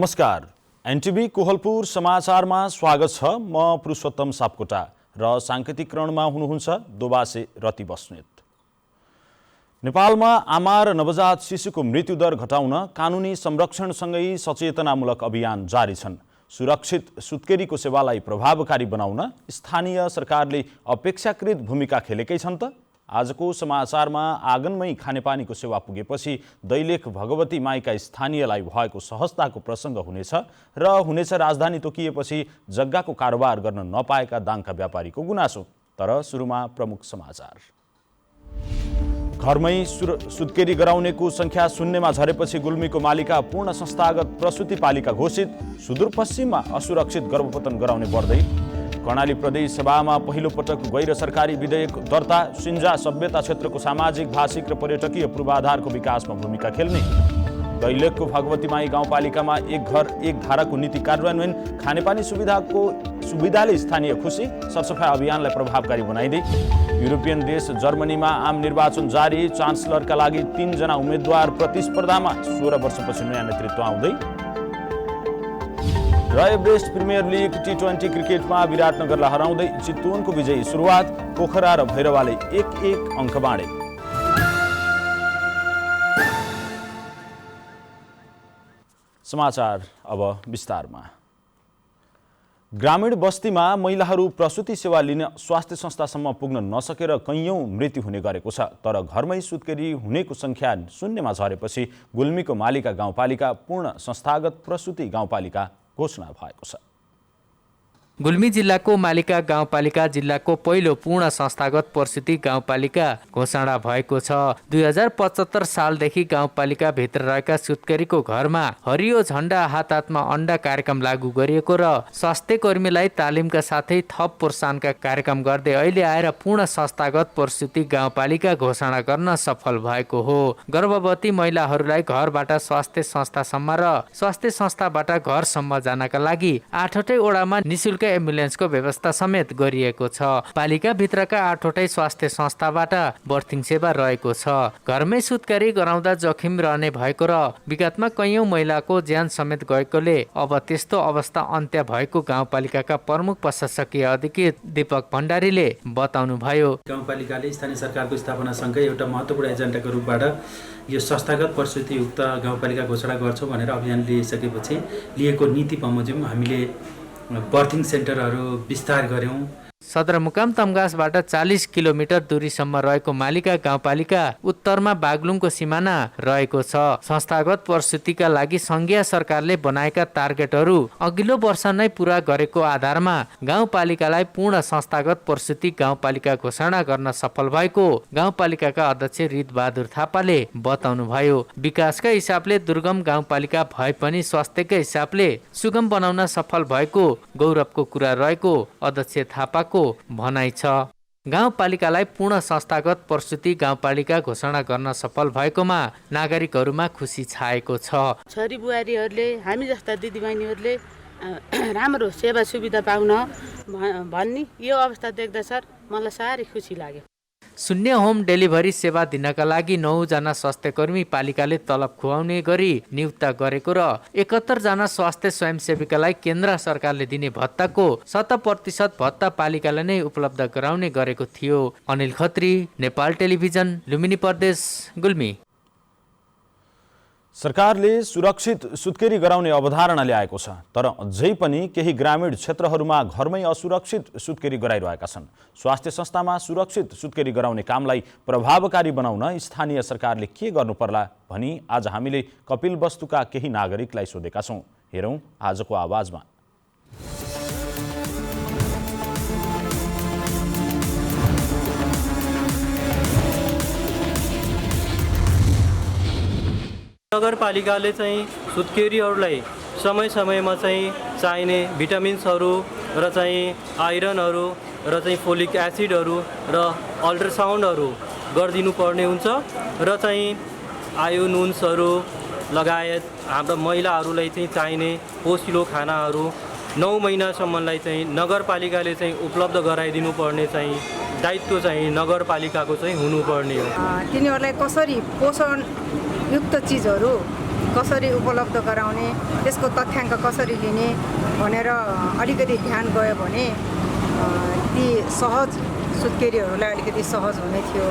नमस्कार, एनटिभी कोहलपुर समाचारमा स्वागत छ। म पुरुषोत्तम सापकोटा र साङ्केतिकरणमा हुनुहुन्छ दोबासे रति बस्नेत। नेपालमा आमा र नवजात शिशुको मृत्युदर घटाउन कानुनी संरक्षणसँगै सचेतनामूलक अभियान जारी छन्। सुरक्षित सुत्केरीको सेवालाई प्रभावकारी बनाउन स्थानीय सरकारले अपेक्षाकृत भूमिका खेलेकै छन् त। आजको समाचारमा आँगनमै खानेपानीको सेवा पुगेपछि दैलेख भगवती माईका स्थानीयलाई भएको सहजताको प्रसङ्ग हुनेछ र हुनेछ राजधानी तोकिएपछि जग्गाको कारोबार गर्न नपाएका दाङका व्यापारीको गुनासो। तर सुरुमा प्रमुख समाचार। घरमै सुत्केरी गराउनेको संख्या शून्यमा झरेपछि गुल्मीको मालिका पूर्ण संस्थागत प्रसुति पालिका घोषित। सुदूरपश्चिममा असुरक्षित गर्भपतन गराउने बढ्दै। कर्णाली प्रदेश सभामा पहिलो पटक गैर सरकारी विधेयक दर्ता। सिन्जा सभ्यता क्षेत्रको सामाजिक, भाषिक र पर्यटकीय पूर्वाधारको विकासमा भूमिका खेल्ने। दैलेखको भगवती माई गाउँपालिकामा एक घर एक धाराको नीति कार्यान्वयन। खानेपानी सुविधाले स्थानीय खुसी। सरसफाइ अभियानलाई प्रभावकारी बनाइदिए। युरोपियन देश जर्मनीमा आम निर्वाचन जारी। चान्सलरका लागि 3 जना उम्मेद्वार प्रतिस्पर्धामा। 16 वर्षपछि नयाँ नेतृत्व आउँदै। र एभरेस्ट प्रिमियर लिग T20 क्रिकेटमा विराटनगरलाई हराउँदै चितवनको विजयी सुरुवात। पोखरा र भैरवाले 1-1 अङ्क बाँडे। समाचार अब विस्तारमा। ग्रामीण बस्तीमा महिलाहरू प्रसुति सेवा लिन स्वास्थ्य संस्थासम्म पुग्न नसकेर कैयौं मृत्यु हुने गरेको छ। तर घरमै सुत्केरी हुनेको संख्या शून्यमा झरेपछि गुल्मीको मालिका गाउँपालिका पूर्ण संस्थागत प्रसुति गाउँपालिका घोषणा भएको छ। गुल्मी जिल्लाको मालिका गाउँपालिका जिल्लाको पहिलो पूर्ण संस्थागत प्रसुति गाउँपालिका घोषणा भएको छ। 2075 सालदेखि गाउँपालिका भित्र रहेका सुत्केरीको घरमा हरियो झण्डा हात हातमा अन्डा कार्यक्रम लागू गरिएको र स्वास्थ्य कर्मीलाई तालिमका साथै थप प्रोत्साहनका कार्यक्रम गर्दै अहिले आएर पूर्ण संस्थागत प्रसुति गाउँपालिका घोषणा गर्न सफल भएको हो। गर्भवती महिलाहरूलाई घरबाट स्वास्थ्य संस्थासम्म र स्वास्थ्य संस्थाबाट घरसम्म जानका लागि 8वटै वडामा निशुल्क एम्बुलेन्सको व्यवस्था समेत गरिएको छ। पालिका भित्रका 8वटै स्वास्थ्य संस्थाबाट बर्थिङ सेवा रहेको छ। घरमै सुत्केरी गराउँदा जोखिम रहने भएको र विगतमा कैयौं महिलाको ज्यान समेत गएकोले अब त्यस्तो अवस्था अन्त्य भएको गाउँपालिकाका प्रमुख प्रशासकीय अधिकृत दीपक भण्डारीले बताउनुभयो। गाउँपालिकाले स्थानीय सरकारको स्थापनासँगै एउटा महत्त्वपूर्ण एजेन्डाको रूपबाट यो संस्थागत प्रसुतियुक्त गाउँपालिका घोषणा गर्छौँ भनेर अभियान लिइसकेपछि लिएको नीति बमोजिम हामीले बर्थिङ सेन्टरहरू विस्तार गर्यौं। सदरमुकाम तमगासबाट 40 किलोमिटर दूरीसम्म रहेको मालिका गाउँपालिका उत्तरमा बागलुङको सिमाना रहेको छ। संस्थागत प्रसुतिका लागि संघीय सरकारले बनाएका टार्गेटहरू अघिल्लो वर्ष नै पूरा गरेको आधारमा गाउँपालिकालाई पूर्ण संस्थागत प्रसुति गाउँपालिका घोषणा गर्न सफल भएको गाउँपालिकाका अध्यक्ष रितबहादुर थापाले बताउनुभयो। विकासका हिसाबले दुर्गम गाउँपालिका भए पनि स्वास्थ्यका हिसाबले सुगम बनाउन सफल भएको गौरवको कुरा रहेको अध्यक्ष थापाको भनाइ छ। गाउँपालिकालाई पूर्ण संस्थागत प्रसुति गाउँपालिका घोषणा गर्न सफल भएकोमा नागरिकहरूमा खुसी छाएको छ। छोरी बुहारीहरूले हामी जस्ता दिदीबहिनीहरूले राम्रो सेवा सुविधा पाउन भन्ने यो अवस्था देख्दा सर मलाई साह्रै खुसी लाग्यो। शून्य होम डेलिभरी सेवा दिनका लागि 9 जना स्वास्थ्यकर्मी पालिकाले तलब खुवाउने गरी नियुक्त गरेको र 71 जना स्वास्थ्य स्वयंसेविकालाई केन्द्र सरकारले दिने भत्ताको 100% भत्ता पालिकाले नै उपलब्ध गराउने गरेको थियो। अनिल खत्री, नेपाल टेलिभिजन, लुम्बिनी प्रदेश, गुल्मी। सरकारले सुरक्षित सुत्केरी गराउने अवधारणा ल्याएको छ। तर अझै पनि केही ग्रामीण क्षेत्रहरूमा घरमै असुरक्षित सुत्केरी गराइरहेका छन्। स्वास्थ्य संस्थामा सुरक्षित सुत्केरी गराउने कामलाई प्रभावकारी बनाउन स्थानीय सरकारले के गर्नु पर्ला भनी आज हामीले कपिलवस्तुका केही नागरिकलाई सोधेका छौँ। हेरौँ आजको आवाजमा। नगरपालिकाले चाहिँ सुत्केरीहरूलाई समय समयमा चाहिँ चाहिने भिटामिन्सहरू र चाहिँ आइरनहरू र चाहिँ फोलिक एसिडहरू र अल्ट्रासाउन्डहरू गरिदिनु पर्ने हुन्छ र चाहिँ आयो नुन्सहरू लगायत हाम्रा महिलाहरूलाई चाहिँ चाहिने पोषिलो खानाहरू 9 महिनासम्मलाई चाहिँ नगरपालिकाले चाहिँ उपलब्ध गराइदिनु पर्ने चाहिँ दायित्व चाहिँ नगरपालिकाको चाहिँ हुनुपर्ने हो। तिनीहरूलाई कसरी पोषण युक्त चीजहरू कसरी उपलब्ध गराउने, त्यसको तथ्याङ्क कसरी लिने भनेर अलिकति ध्यान गयो भने ती सहज सुत्केरीहरूलाई अलिकति सहज हुने थियो।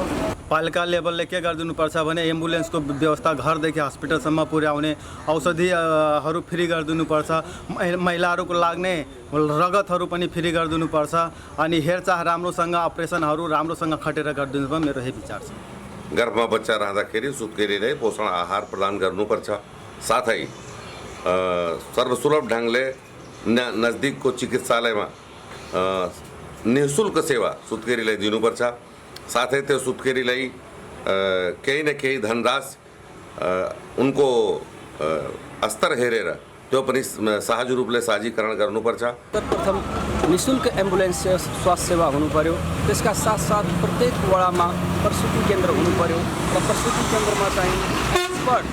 पालिका लेभलले के गरिदिनुपर्छ भने एम्बुलेन्सको व्यवस्था घरदेखि हस्पिटलसम्म पुर्याउने, औषधिहरू फ्री गरिदिनुपर्छ, महिलाहरूको लाग्ने रगतहरू पनि फ्री गरिदिनुपर्छ, अनि हेरचाह राम्रोसँग अपरेसनहरू राम्रोसँग खटेर गरिदिनुपर्छ। मेरो यही विचार छ। गर्भमा बच्चा रहँदाखेरि सुत्केरीलाई पोषण आहार प्रदान गर्नुपर्छ। साथै सर्वसुलभ ढङ्गले नजदिकको चिकित्सालयमा निःशुल्क सेवा सुत्केरीलाई दिनुपर्छ। साथै त्यो सुत्केरीलाई केही न केही धनराशि उनको स्तर हेरेर त्यो पनि सहज रूपले साझीकरण गर्नुपर्छ। सर्वप्रथम निःशुल्क एम्बुलेन्स स्वास्थ्य सेवा हुनु पर्यो। त्यसका साथसाथ प्रत्येक वडामा प्रसुति केन्द्र हुनु पर्यो र प्रसुति केन्द्रमा चाहिँ एक्सपर्ट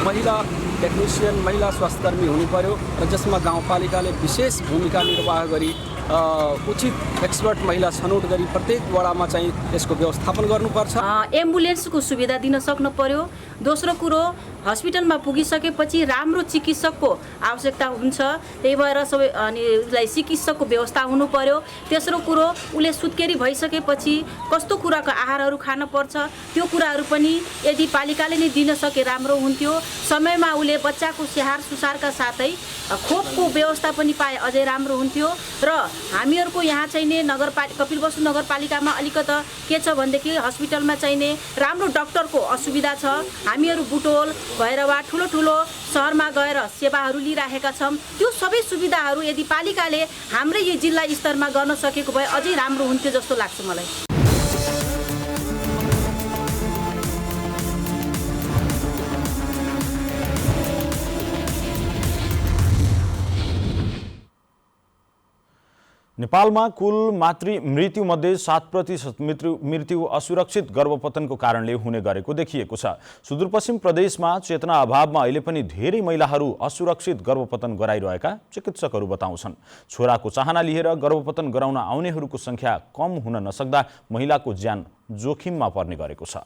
महिला टेक्निसियन, महिला स्वास्थ्यकर्मी हुनु पर्यो र जसमा गाउँपालिकाले विशेष भूमिका निर्वाह गरी उचित एक्सपर्ट महिला छनौट गरी प्रत्येक वडामा चाहिँ यसको व्यवस्थापन गर्नुपर्छ। एम्बुलेन्सको सुविधा दिन सक्नु पर्यो। दोस्रो कुरो, हस्पिटलमा पुगिसकेपछि राम्रो चिकित्सकको आवश्यकता हुन्छ, त्यही भएर सबै अनि उसलाई चिकित्सकको व्यवस्था हुनु पर्यो। तेस्रो कुरो, उसले सुत्केरी भइसकेपछि कस्तो कुराको आहारहरू खान पर्छ त्यो कुराहरू पनि यदि पालिकाले नै दिन सके राम्रो हुन्थ्यो। समयमा उसले बच्चाको स्याहार सुसारका साथै खोपको व्यवस्था पनि पाए अझै राम्रो हुन्थ्यो। र हामीहरूको यहाँ चाहिने कपिलवस्तु नगरपालिकामा अलिकति के छ भनेदेखि हस्पिटलमा चाहिने राम्रो डाक्टरको असुविधा छ। हामीहरू बुटोल भएर वा ठुलो ठुलो सहरमा गएर सेवाहरू लिइराखेका छौँ। त्यो सबै सुविधाहरू यदि पालिकाले हाम्रै यो जिल्ला स्तरमा गर्न सकेको भए अझै राम्रो हुन्थ्यो जस्तो लाग्छ मलाई। नेपालमा कुल मातृ मृत्युमध्ये 7% मृत्यु असुरक्षित गर्भपतनको कारणले हुने गरेको देखिएको छ। सुदूरपश्चिम प्रदेशमा चेतना अभावमा अहिले पनि धेरै महिलाहरू असुरक्षित गर्भपतन गराइरहेका चिकित्सकहरू बताउँछन्। छोराको चाहना लिएर गर्भपतन गराउन आउनेहरूको संख्या कम हुन नसक्दा महिलाको ज्यान जोखिममा पर्ने गरेको छ।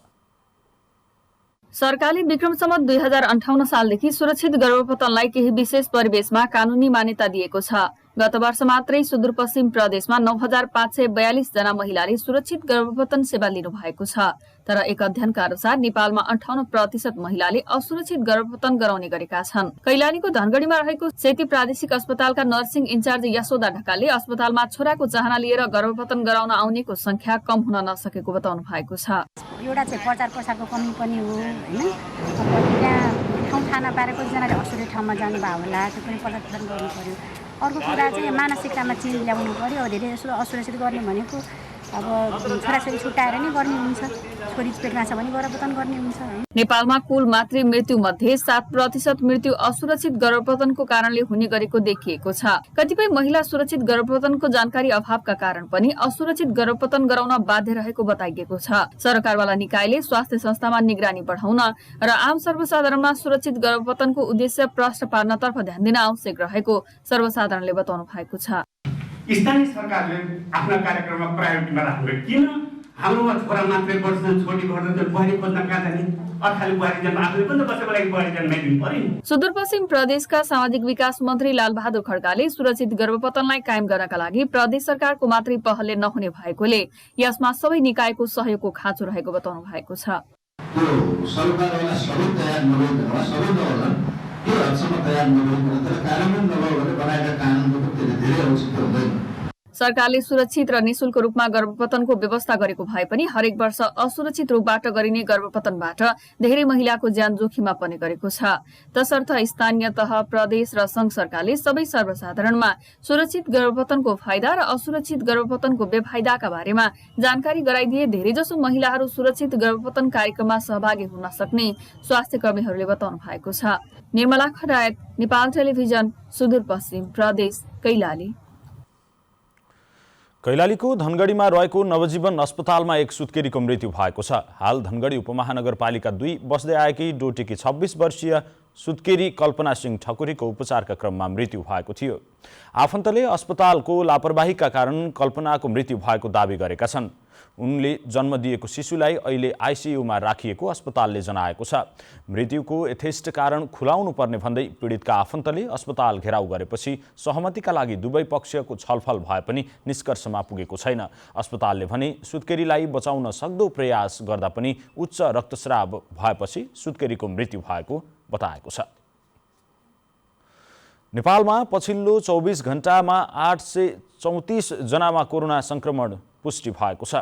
सरकारले विक्रम सम्वत 2058 सालदेखि सुरक्षित गर्भपतनलाई केही विशेष परिवेशमा कानूनी मान्यता दिएको छ। गत वर्ष मात्रै सुदूरपश्चिम प्रदेशमा 9542 जना महिलाले सुरक्षित गर्भपतन सेवा लिनु भएको छ। तर एक अध्ययनका अनुसार नेपालमा 58% महिलाले असुरक्षित गर्भपतन गराउने गरेका छन्। कैलालीको धनगढीमा रहेको सेती प्रादेशिक अस्पतालका नर्सिङ इन्चार्ज यशोदा ढकालले अस्पतालमा छोराको चाहना लिएर गर्भपतन गराउन आउनेको संख्या कम हुन नसकेको बताउनु भएको छ। एउटा चाहिँ प्रचार प्रसारको कमी पनि हो हैन। अब यहाँ ठाउँ थाहा नपाएर कतिजनाले असुरक्षित ठाउँमा जानुभयो होला, त्यो पनि प्रचार प्रसार गर्नु पर्यो। अर्को कुरा चाहिँ मानसिकतामा चेन्ज ल्याउनु पर्यो। धेरै जसो असुरक्षित गर्ने भनेको अब छोराछोरी छुट्याएर नै गर्ने हुन्छ, छोरी पेटमा छ भने गर्भपतन गर्ने हुन्छ। नेपालमा कुल मातृ मृत्यु मध्ये 7% मृत्यु असुरक्षित गर्भपतनको कारणले हुने गरेको देखिएको छ। कतिपय महिला सुरक्षित गर्भपतनको जानकारी अभावका कारण पनि असुरक्षित गर्भपतन गराउन बाध्य रहेको बताइएको छ। सरकारवाला निकायले स्वास्थ्य संस्थामा निगरानी बढाउन र आम सर्वसाधारणमा सुरक्षित गर्भपतनको उद्देश्य प्रष्ट पार्नतर्फ ध्यान दिन आवश्यक रहेको सर्वसाधारणले बताउनु भएको छ। स्थानीय सरकारले आफ्ना कार्यक्रममा प्रायोरिटीमा राख्नु। किन हाम्रोमा छोरा मात्रै बढ्छन्, छोरी बढ्छन्, बुहारी खोज्न कहाँ जाने? अर्थाले बुहारी जन्म आफूले पनि त बसेको लागि बुहारी जन्माइदिनु पर्यो। सुदूरपश्चिम प्रदेशका सामाजिक विकास मन्त्री लालबहादुर खड्काले सुरक्षित गर्भपतनलाई कायम गर्नका लागि प्रदेश सरकारको मात्रै पहलले नहुने भएकोले यसमा सबै निकायको सहयोगको खाँचो रहेको बताउनु भएको छ। त्यो सरकारवाला सबै तयार नभइदिनु होला, सबै नहोला, त्यो हदसम्म तयार नभइदिनु तर कार्यान्वयन नभयो भने बनाएका कानुनको धेरै औचित्य हुँदैन। सरकारले सुरक्षित र निशुल्क रूपमा गर्भपतनको व्यवस्था गरेको भए पनि हरेक वर्ष असुरक्षित रूपबाट गरिने गर्भपतनबाट धेरै महिलाको ज्यान जोखिममा पर्ने गरेको छ। तसर्थ स्थानीय तह, प्रदेश र संघ सरकारले सबै सर्वसाधारणमा सुरक्षित गर्भपतनको फाइदा र असुरक्षित गर्भपतनको बेफाइदाका बारेमा जानकारी गराइदिए धेरैजसो महिलाहरू सुरक्षित गर्भपतन कार्यक्रममा सहभागी हुन सक्ने स्वास्थ्य कर्मीहरूले बताउनु भएको छ। निर्मला खरायत, नेपाल टेलिभिजन, सुदूरपश्चिम प्रदेश, कैलाली। कैलालीको धनगढीमा रहेको नवजीवन अस्पतालमा एक सुत्केरीको मृत्यु भएको छ। हाल धनगढी उपमहानगरपालिका 2 बस्दै आएकी डोटीकी 26 वर्षीय सुत्केरी कल्पना सिंह ठकुरीको उपचारका क्रममा मृत्यु भएको थियो। आफन्तले अस्पतालको लापरवाहीका कारण कल्पनाको मृत्यु भएको दावी गरेका छन्। उनले जन्म दिएको शिशुलाई अहिले आइसियुमा राखिएको अस्पतालले जनाएको छ। मृत्युको यथेष्ट कारण खुलाउनु पर्ने भन्दै पीडितका आफन्तले अस्पताल घेराउ गरेपछि सहमतिका लागि दुवै पक्षको छलफल भए पनि निष्कर्षमा पुगेको छैन। अस्पतालले भने सुत्केरीलाई बचाउन सक्दो प्रयास गर्दा पनि उच्च रक्तस्राव भएपछि सुत्केरीको मृत्यु भएको बताएको छ। नेपालमा पछिल्लो 24 घण्टामा 834 जनामा कोरोना संक्रमण पुष्टि भएको छ।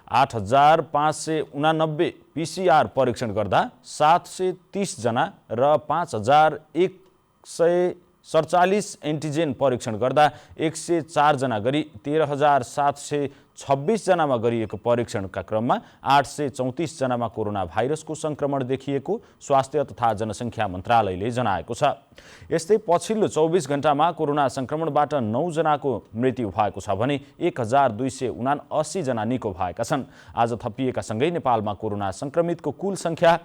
8589 PCR परीक्षण गर्दा 730 जना र 5147 एन्टिजेन परीक्षण गर्दा 104 जना गरी 13726 जनामा गरिएको परीक्षणका क्रममा 834 जनामा कोरोना भाइरसको संक्रमण देखिएको स्वास्थ्य तथा जनसङ्ख्या मन्त्रालयले जनाएको छ। यस्तै पछिल्लो 24 घण्टामा कोरोना संक्रमणबाट 9 जनाको मृत्यु भएको छ भने 1279 जना निको भएका छन्। आज थपिएका सँगै नेपालमा कोरोना संक्रमितको कुल संख्या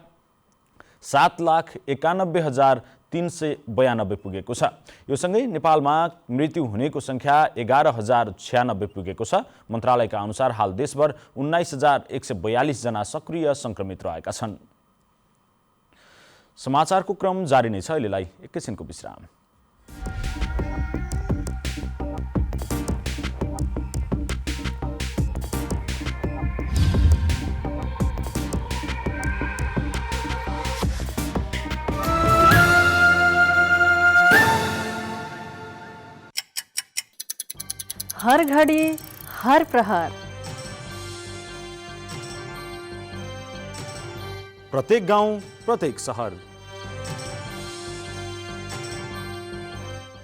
7,91,392 पुगेको छ। यो सँगै नेपालमा मृत्यु हुनेको संख्या 11,096 पुगेको छ। मन्त्रालयका अनुसार हाल देशभर 19,142 जना सक्रिय संक्रमित रहेका छन्। समाचारको क्रम जारी नै छ। अहिलेलाई एकैछिनको विश्राम। हर घड़ी हर प्रहर प्रत्येक गाउँ प्रत्येक शहर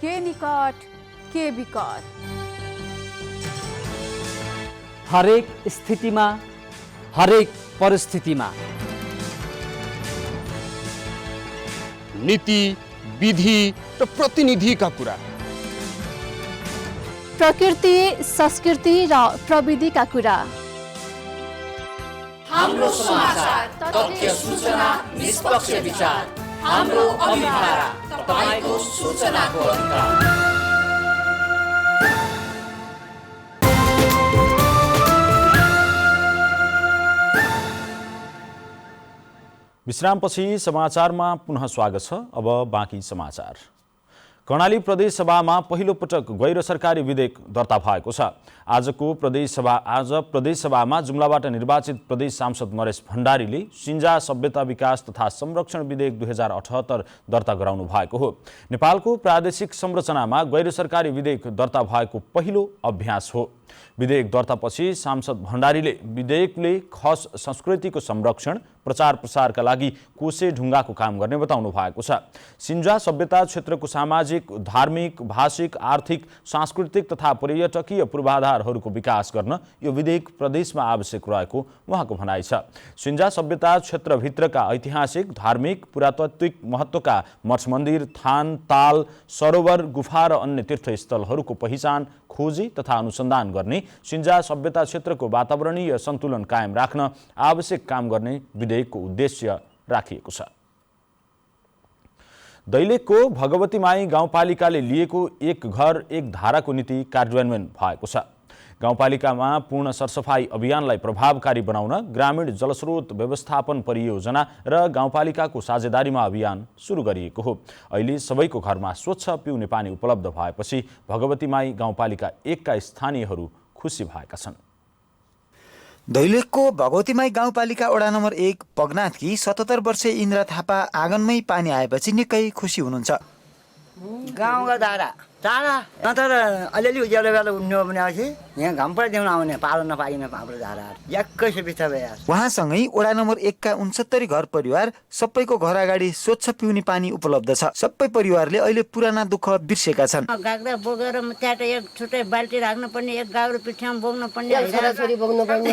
के निकट के विकट हरेक स्थितिमा हरेक परिस्थितिमा नीति विधि र प्रतिनिधिका कुरा, प्रकृति संस्कृति र प्रविधिका कुरा, हाम्रो समाचार, तथ्य, सूचना, निष्पक्ष विचार, हाम्रो अभिभारा, तपाईको सूचनाको अधिकार। विश्रामपछि समाचारमा पुनः स्वागत छ। अब बाँकी समाचार। कर्णाली प्रदेश सभामा पहिलो पटक गैर सरकारी विधेयक दर्ता भएको छ। आज प्रदेश सभामा जुम्लाबाट निर्वाचित प्रदेश सांसद नरेश भण्डारीले सिन्जा सभ्यता विकास तथा संरक्षण विधेयक 2078 दर्ता गराउनु भएको हो। नेपालको प्रादेशिक संरचनामा गैर सरकारी विधेयक दर्ता भएको पहिलो अभ्यास हो। विधेयक दर्तापछि सांसद भण्डारीले विधेयकले खस संस्कृतिको संरक्षण प्रचार प्रसारका लागि कोसे ढुङ्गाको काम गर्ने बताउनु भएको छ। सिन्जा सभ्यता क्षेत्रको सामाजिक, धार्मिक, भाषिक, आर्थिक, सांस्कृतिक तथा पर्यटकीय पूर्वाधारहरूको विकास गर्न यो विधेयक प्रदेशमा आवश्यक रहेको उहाँको भनाइ छ। सिन्जा सभ्यता क्षेत्रभित्रका ऐतिहासिक, धार्मिक, पुरातात्विक महत्त्वका मठ मन्दिर, थान, ताल, सरोवर, गुफा र अन्य तीर्थस्थलहरूको पहिचान, खोजी तथा अनुसन्धान गर्ने, सिन्जा सभ्यता क्षेत्रको वातावरणीय सन्तुलन कायम राख्न आवश्यक काम गर्ने विधेयकको उद्देश्य राखिएको छ। दैलेखको भगवतीमाई गाउँपालिकाले लिएको एक घर एक धाराको नीति कार्यान्वयन भएको छ। गाउँपालिकामा पूर्ण सरसफाई अभियानलाई प्रभावकारी बनाउन ग्रामीण जलस्रोत व्यवस्थापन परियोजना र गाउँपालिकाको साझेदारीमा अभियान सुरु गरिएको हो। अहिले सबैको घरमा स्वच्छ पिउने पानी उपलब्ध भएपछि भगवतीमाई गाउँपालिका 1 का स्थानीयहरू खुसी भएका छन्। दैलेखको भगवतीमाई गाउँपालिका वडा नम्बर 1 पगनाथकी 77 वर्षीय इन्द्र थापा आँगनमै पानी आएपछि निकै खुसी हुनुहुन्छ। गाउँको धारा टाढा तर अलिअलि उज्यालो बेला उठ्नु भनेपछि यहाँ घाम परिदेउन आउने पालो नपाइकन हाम्रो धाराहरू याक्कै सुविस्ता भयो। उहाँसँगै वडा नम्बर 1 का 69 घर परिवार सबैको घर अगाडि स्वच्छ पिउने पानी उपलब्ध छ। सबै परिवारले अहिले पुराना दुःख बिर्सेका छन्। गाग्रा बोकेर त्यहाँ एक छुट्टै बाल्टी राख्नु पर्ने, एक गाग्रो पिठ्यामा बोक्नु पर्ने, छोराछोरी बोक्नु पर्ने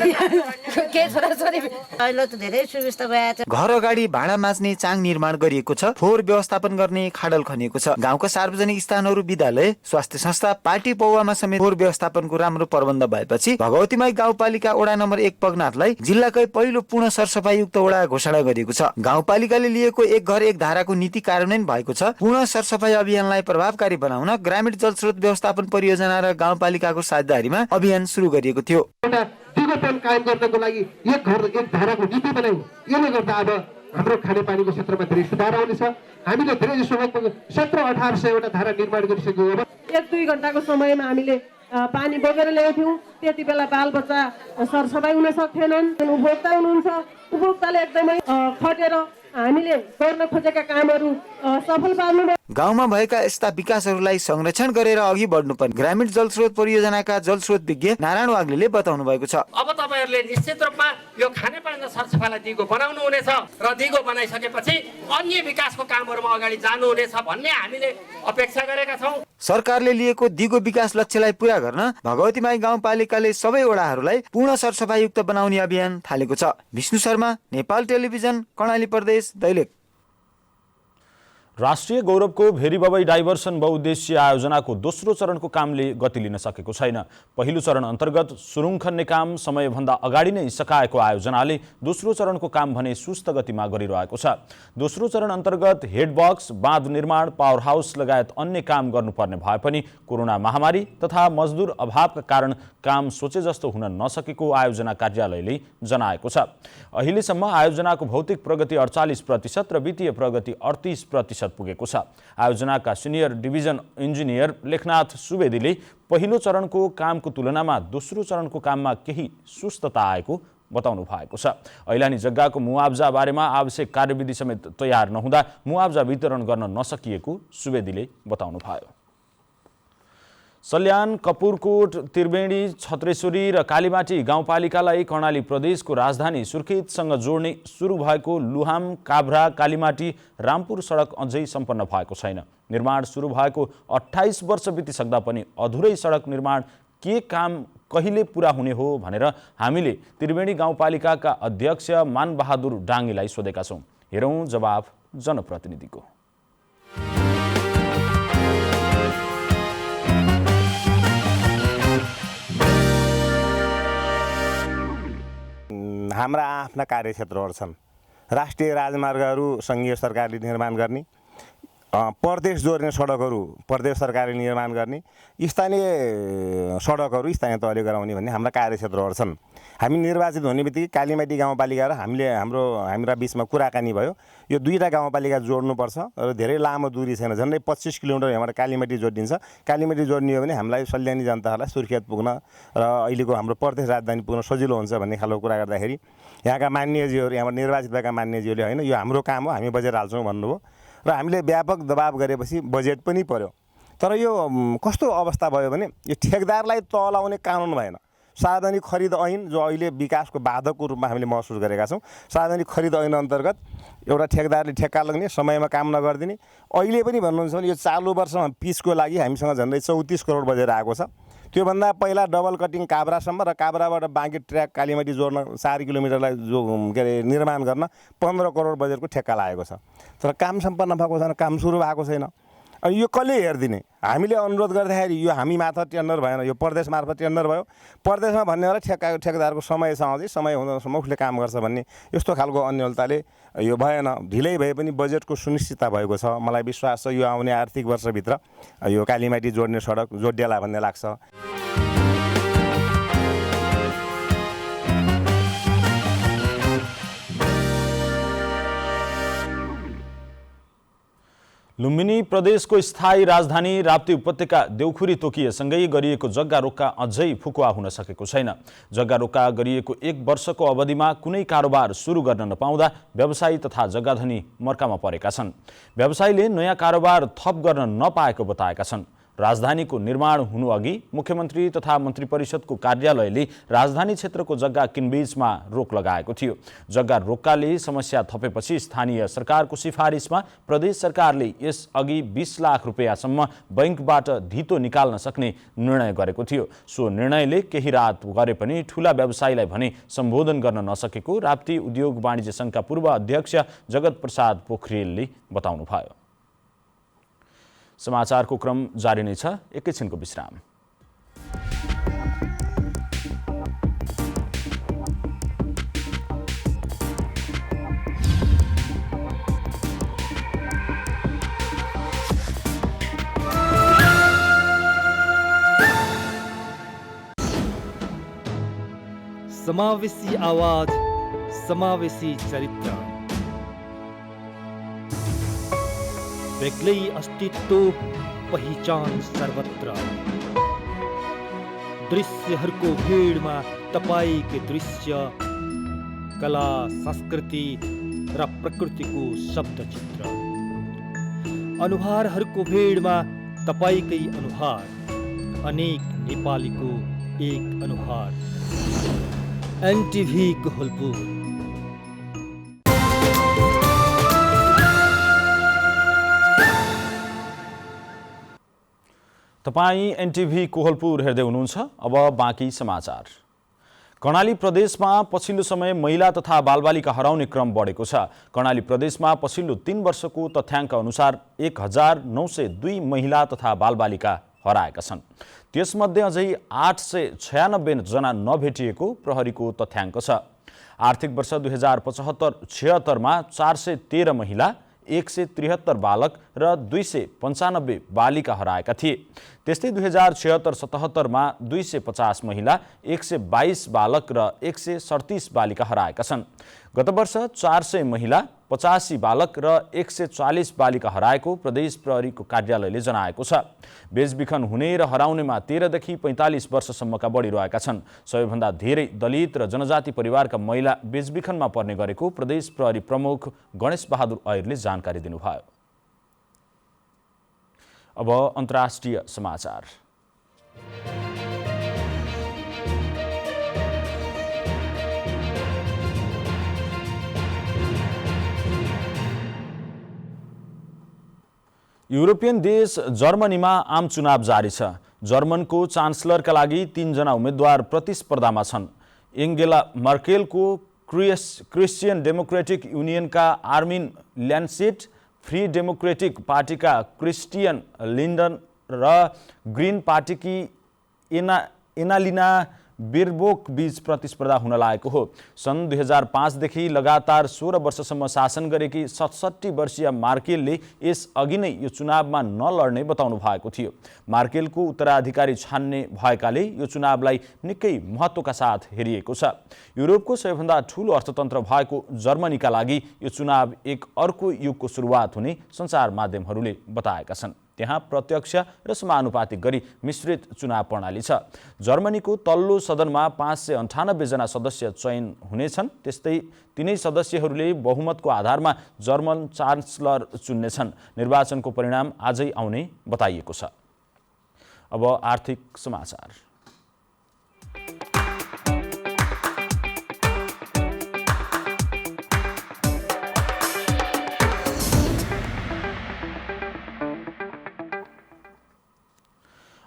के छोराछोरी अहिले त धेरै सुविस्ता भएको छ। घर अगाडि भाँडा माझ्ने चाङ निर्माण गरिएको छ। फोहोर व्यवस्थापन गर्ने खाडल खनिएको छ। गाउँका सार्वजनिक स्थानहरू, विद्यालय, स्वास्थ्य संस्था, पार्टी पौवामा समेत फोहोर व्यवस्थापनको राम्रो प्रबन्ध भएपछि भगवतीमाई गाउँपालिका वडा नम्बर 1 पगनाथलाई जिल्लाकै पहिलो पूर्ण सरसफाईयुक्त वडा घोषणा गरिएको छ। गाउँपालिकाले लिएको एक घर एक धाराको नीति कार्यान्वयन भएको छ। पूर्ण सरसफाई अभियानलाई प्रभावकारी बनाउन ग्रामीण जलस्रोत व्यवस्थापन परियोजना र गाउँपालिकाको साझेदारीमा अभियान सुरु गरिएको थियो। अनुकूलतान कायम गर्नको लागि एक घर एक धाराको नीति बनायौँ। यसले गर्दा अब हाम्रो खानेपानीको क्षेत्रमा धेरै सुधार आउनेछ। हामीले धेरै जसो लगभग 1700-1800 धारा निर्माण गरिसक्यौँ। अब 1-2 घण्टाको समयमा हामीले पानी बोकेर ल्याउँथ्यौँ। त्यति बेला बालबच्चा सरसफाइ हुन सक्थेनन्। उपभोक्ता हुनुहुन्छ, उपभोक्ताले एकदमै खटेर हामीले गर्न खोजेका कामहरू सफल पार्नु। गाउँमा भएका यस्ता विकासहरूलाई संरक्षण गरेर अघि बढ्नुपर्ने ग्रामीण जलस्रोत परियोजनाका जलस्रोत विज्ञ नारायण वाग्लेले बताउनु भएको छ। अब तपाईहरुले निश्चित रूपमा यो खानेपानी सरसफाइलाई दिगो बनाउनु हुनेछ र दिगो बनाइसकेपछि अन्य विकासको कामहरुमा अगाडि जानु हुनेछ भन्ने हामीले अपेक्षा गरेका छौं। सरकारले लिएको दिगो विकास लक्ष्यलाई पूरा गर्न भगवतीमाई गाउँपालिकाले सबै वडाहरूलाई पूर्ण सरसफाइयुक्त बनाउने अभियान थालेको छ। विष्णु शर्मा, नेपाल टेलिभिजन, कर्णाली प्रदेश, दैलेख। राष्ट्रिय गौरवको भेरीबबई डाइभर्सन बहुउद्देश्यीय आयोजनाको दोस्रो चरणको कामले गति लिन सकेको छैन। पहिलो चरण अन्तर्गत सुरुङ खन्ने काम समयभन्दा अगाडि नै सकाएको आयोजनाले दोस्रो चरणको काम भने सुस्त गतिमा गरिरहेको छ। दोस्रो चरण अन्तर्गत हेडबक्स, बाँध निर्माण, पावर हाउस लगायत अन्य काम गर्नुपर्ने भए पनि कोरोना महामारी तथा मजदुर अभावका कारण काम सोचे जस्तो हुन नसकेको आयोजना कार्यालयले जनाएको छ। अहिलेसम्म आयोजनाको भौतिक प्रगति 48% र वित्तीय प्रगति 38% पुगेको छ। आयोजनाका सिनियर डिभिजन इन्जिनियर लेखनाथ सुवेदीले पहिलो चरणको कामको तुलनामा दोस्रो चरणको काममा केही सुस्तता आएको बताउनु भएको छ। ऐलानी जग्गाको मुआब्जा बारेमा आवश्यक कार्यविधि समेत तयार नहुँदा मुआब्जा वितरण गर्न नसकिएको सुवेदीले बताउनु भयो। सल्यान, कपुरकोट, त्रिवेणी, छत्रेश्वरी र कालीमाटी गाउँपालिकालाई कर्णाली प्रदेशको राजधानी सुर्खेतसँग जोड्ने सुरु भएको लुहाम, काभ्रा, कालीमाटी, रामपुर सडक अझै सम्पन्न भएको छैन। निर्माण सुरु भएको 28 वर्ष बितिसक्दा पनि अधुरै सडक निर्माण के काम कहिले पुरा हुने हो भनेर हामीले त्रिवेणी गाउँपालिकाका अध्यक्ष मानबहादुर डाङ्गीलाई सोधेका छौँ। हेरौँ जवाफ जनप्रतिनिधिको। हाम्रा आफ्ना कार्यक्षेत्रहरू छन्। राष्ट्रिय राजमार्गहरू सङ्घीय सरकारले निर्माण गर्ने, प्रदेश जोड्ने सडकहरू प्रदेश सरकारले निर्माण गर्ने, स्थानीय सडकहरू स्थानीय तहले गराउने भन्ने हाम्रा कार्यक्षेत्रहरू छन्। हामी निर्वाचित हुने बित्तिकै कालीमाटी गाउँपालिका र हाम्रा बिचमा कुराकानी भयो। यो दुईटा गाउँपालिका जोड्नुपर्छ र धेरै लामो दूरी छैन, झन्डै 25 किलोमिटर यहाँबाट कालीमाटी जोडिन्छ। कालीमाटी जोड्ने हो भने हामीलाई सल्यानी जनताहरूलाई सुर्खेत पुग्न र अहिलेको हाम्रो प्रदेश राजधानी पुग्न सजिलो हुन्छ भन्ने खालको कुरा गर्दाखेरि यहाँका मान्यजीहरू, यहाँबाट निर्वाचित भएका मान्यजीहरूले होइन यो हाम्रो काम हो, हामी बजेट हाल्छौँ भन्नुभयो र हामीले व्यापक दबाब गरेपछि बजेट पनि पर्यो। तर यो कस्तो अवस्था भयो भने यो ठेकदारलाई तलाउने कानुन भएन। सार्वजनिक खरिद ऐन जो अहिले विकासको बाधकको रूपमा हामीले महसुस गरेका छौँ। सार्वजनिक खरिद ऐन अन्तर्गत एउटा ठेकदारले ठेक्का लाग्ने, समयमा काम नगरिदिने। अहिले पनि भन्नुहुन्छ भने यो चालु वर्षमा पिचको लागि हामीसँग झन्डै 34 करोड बजेट आएको छ। त्योभन्दा पहिला डबल कटिङ काभ्रासम्म र काभ्राबाट बाँकी ट्र्याक कालीमाटी जोड्न 4 किलोमिटरलाई निर्माण गर्न 15 करोड बजेटको ठेक्का लागेको छ। तर काम सम्पन्न भएको छैन, काम सुरु भएको छैन। अनि यो कसले हेरिदिने? हामीले अनुरोध गर्दाखेरि यो हामी मार्फत टेन्डर भएन, यो प्रदेश मार्फत टेन्डर भयो। प्रदेशमा भन्ने होला ठेकदारको समयसँग चाहिँ समय हुँदासम्म उसले काम गर्छ भन्ने यस्तो खालको अन्यलताले यो भएन। ढिलै भए पनि बजेटको सुनिश्चितता भएको छ। मलाई विश्वास छ यो आउने आर्थिक वर्षभित्र यो कालीमाटी जोड्ने सडक जोडिएला भन्ने लाग्छ। लुम्बिनी प्रदेशको स्थायी राजधानी राप्ती उपत्यका देउखुरी तोकिएसँगै गरिएको जग्गा रोक्का अझै फुकुवा हुन सकेको छैन। जग्गा रोक्का गरिएको 1 वर्षको अवधिमा कुनै कारोबार सुरु गर्न नपाउँदा व्यवसायी तथा जग्गाधनी मर्कामा परेका छन्। व्यवसायीले नयाँ कारोबार थप गर्न नपाएको बताएका छन्। राजधानीको निर्माण हुनुअघि मुख्यमन्त्री तथा मन्त्री परिषदको कार्यालयले राजधानी क्षेत्रको जग्गा किनबेचमा रोक लगाएको थियो। जग्गा रोक्काले समस्या थपेपछि स्थानीय सरकारको सिफारिसमा प्रदेश सरकारले यसअघि 20 लाख रुपियाँसम्म बैंकबाट धितो निकाल्न सक्ने निर्णय गरेको थियो। सो निर्णयले केही रात गरे पनि ठूला व्यवसायीलाई भने सम्बोधन गर्न नसकेको राप्ती उद्योग वाणिज्य संघका पूर्व अध्यक्ष जगत प्रसाद पोखरेलले बताउनु भयो। समाचारको क्रम जारी नै छ, एकैछिनको विश्राम। समावेशी आवाज, समावेशी चरित्र, बेग्लै अस्तित्व, पहिचान सर्वत्र। दृश्यहरूको भिडमा तपाईकै दृश्य, कला, संस्कृति र प्रकृतिको शब्दचित्र। अनुहारहरूको भिडमा तपाईकै अनुहार, अनेक नेपालीको एक अनुहार। एनटिभी कोहलपुर। तपाईँ एनटिभी कोहलपुर हेर्दै हुनुहुन्छ। अब बाँकी समाचार। कर्णाली प्रदेशमा पछिल्लो समय महिला तथा बालबालिका हराउने क्रम बढेको छ। कर्णाली प्रदेशमा पछिल्लो 3 वर्षको तथ्याङ्क अनुसार 1902 महिला तथा बालबालिका हराएका छन्। त्यसमध्ये अझै 896 जना नभेटिएको प्रहरीको तथ्याङ्क छ। आर्थिक वर्ष 2075-76 मा 413 महिला, 173 बालक र 295 बालिका हराएका थिए। त्यस्तै 2076-77 मा 250 महिला, 122 बालक र 137 बालिका हराएका छन्। गत वर्ष 400 महिला, 85 बालक र 140 बालिका हराएको प्रदेश प्रहरीको कार्यालयले जनाएको छ। बेचबिखन हुने र हराउनेमा 13 देखि 45 वर्षसम्मका बढिरहेका छन्। सबैभन्दा धेरै दलित र जनजाति परिवारका महिला बेचबिखनमा पर्ने गरेको प्रदेश प्रहरी प्रमुख गणेश बहादुर ऐरले जानकारी दिनुभयो। अब अन्तर्राष्ट्रिय समाचार। युरोपियन देश जर्मनीमा आम चुनाव जारी छ। जर्मनको चान्सलरका लागि 3 जना उम्मेद्वार प्रतिस्पर्धामा छन्। एङ्गेला मर्केलको क्रिस्चियन डेमोक्रेटिक युनियनका आर्मिन ल्यान्सेट, फ्री डेमोक्रेटिक पार्टीका क्रिस्टियन लिन्डन र ग्रिन पार्टीकी एनालिना बेरबोक बीच प्रतिस्पर्धा हुन लागेको हो। सन् 2005 देखि लगातार 16 वर्षसम्म शासन गरेकी 67 वर्षीय मार्केलले यस अघि नै यो चुनावमा नलड्ने बताउनु भएको थियो। मार्केलको उत्तराधिकारी छान्ने भएकाले यो चुनावलाई निकै महत्त्वका साथ हेरिएको छ। युरोपको सबैभन्दा ठूलो अर्थतन्त्र भएको जर्मनीका लागि यो चुनाव एक अर्को युगको सुरुवात हुने सञ्चार माध्यमहरूले बताएका छन्। त्यहाँ प्रत्यक्ष र समानुपातिक गरी मिश्रित चुनाव प्रणाली छ। जर्मनीको तल्लो सदनमा 598 जना सदस्य चयन हुनेछन्। त्यस्तै तिनै सदस्यहरूले बहुमतको आधारमा जर्मन चान्सलर चुन्नेछन्। निर्वाचनको परिणाम आजै आउने बताइएको छ। अब आर्थिक समाचार।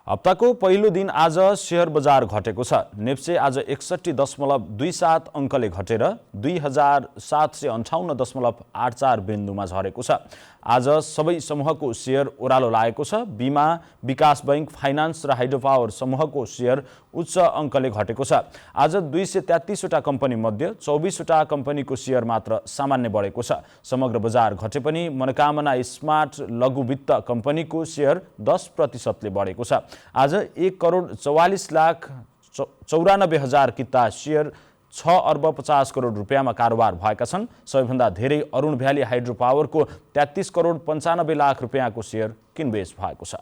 हप्ताको पहिलो दिन आज शेयर बजार घटेको छ। नेप्से आज 61.27 अङ्कले घटेर 2758.84 बिन्दुमा झरेको छ। आज सबै समूहको शेयर ओह्रालो लागेको छ। बिमा, विकास बैंक, फाइनान्स र हाइड्रो पावर समूहको शेयर उच्च अङ्कले घटेको छ। आज 233 वटा कम्पनी मध्ये 24 वटा कम्पनीको शेयर मात्र सामान्य बढेको छ। समग्र बजार घटे पनि मनोकामना स्मार्ट लघु वित्त कम्पनीको शेयर 10% बढेको छ। आज 1,44,94,000 किता शेयर 6 अर्ब 50 करोड रुपियाँमा कारोबार भएका छन्। सबैभन्दा धेरै अरुण भ्याली हाइड्रो पावरको 33 करोड 95 लाख रुपियाँको शेयर किनबेच भएको छ।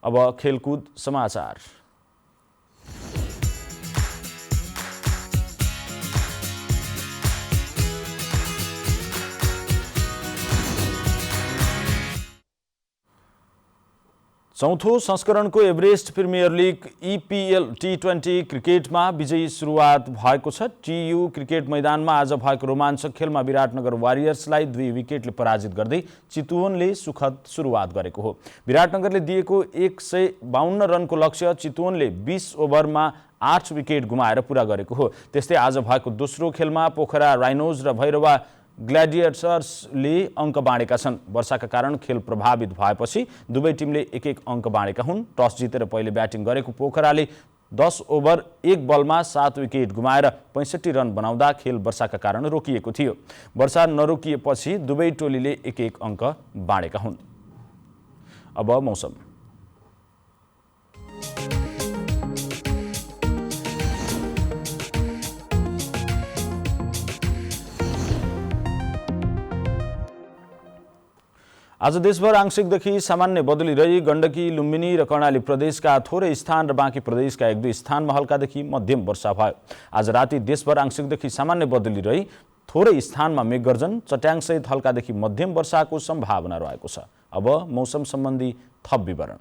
अब खेलकुद समाचार। चौथो संस्करणको Everest premier league EPL T20 क्रिकेटमा विजयी सुरुवात भएको छ। TU क्रिकेट मैदानमा आज भएको रोमाञ्चक खेलमा विराटनगर वारियर्सलाई 2 विकेटले पराजित गर्दै चितवनले सुखद सुरुवात गरेको हो। विराटनगरले दिएको 152 रनको लक्ष्य चितवनले 20 ओभरमा 8 विकेट गुमाएर पूरा गरेको हो। त्यस्तै आज भएको दोस्रो खेलमा पोखरा राइनोज र भैरवा ग्ल्याडिएटर्सले अङ्क बाँडेका छन्। वर्षाका कारण खेल प्रभावित भएपछि दुवै टिमले 1-1 अङ्क बाँडेका हुन्। टस जितेर पहिले ब्याटिङ गरेको पोखराले 10 ओभर 1 बलमा 7 विकेट गुमाएर 65 रन बनाउँदा खेल वर्षाका कारण रोकिएको थियो। वर्षा नरोकिएपछि दुवै टोलीले 1-1 अङ्क बाँडेका हुन्। अब मौसम। आज देशभर आंशिकदेखि सामान्य बदली रही गण्डकी, लुम्बिनी र कर्णाली प्रदेशका थोरै स्थान र बाँकी प्रदेशका 1-2 स्थानमा हल्कादेखि मध्यम वर्षा भयो। आज राति देशभर आंशिकदेखि सामान्य बदली रही थोरै स्थानमा मेघगर्जन, चट्याङसहित हल्कादेखि मध्यम वर्षाको सम्भावना रहेको छ। अब मौसम सम्बन्धी थप विवरण।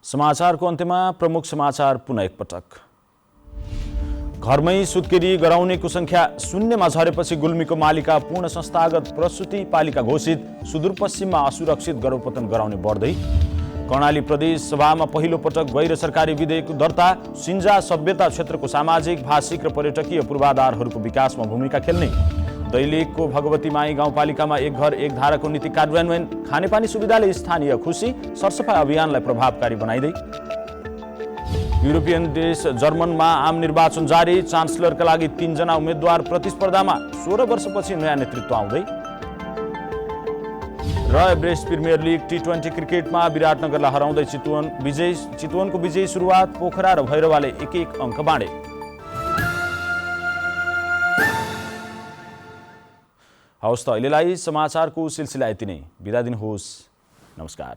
समाचारको अन्त्यमा प्रमुख समाचार पुनः एकपटक। घरमै सुत्केरी गराउनेको संख्या शून्यमा झरेपछि गुल्मीको मालिका पूर्ण संस्थागत प्रसूति पालिका घोषित। सुदूरपश्चिममा असुरक्षित गर्भपतन गराउने बढ्दै। कर्णाली प्रदेश सभामा पहिलो पटक गैर सरकारी विधेयक दर्ता। सिन्जा सभ्यता क्षेत्रको सामाजिक, भाषिक र पर्यटकीय पूर्वाधारहरूको विकासमा भूमिका खेल्ने। दैलेखको भगवती माई गाउँपालिकामा एक घर एक धाराको नीति कार्यान्वयन। खानेपानी सुविधाले स्थानीय खुसी। सरसफाई अभियानलाई प्रभावकारी बनाइदै। युरोपियन देश जर्मनमा आम निर्वाचन जारी। चान्सलरका लागि 3 जना उम्मेद्वार प्रतिस्पर्धामा। 16 वर्षपछि नयाँ नेतृत्व आउँदै। र एभरेस्ट प्रिमियर लिग T20 क्रिकेटमा विराटनगरलाई हराउँदै चितवनको विजयी सुरुवात। पोखरा र भैरवाले 1-1 अङ्क बाँडे। हवस् त अहिलेलाई समाचारको सिलसिला यति नै। बिदा दिनुहोस्। नमस्कार।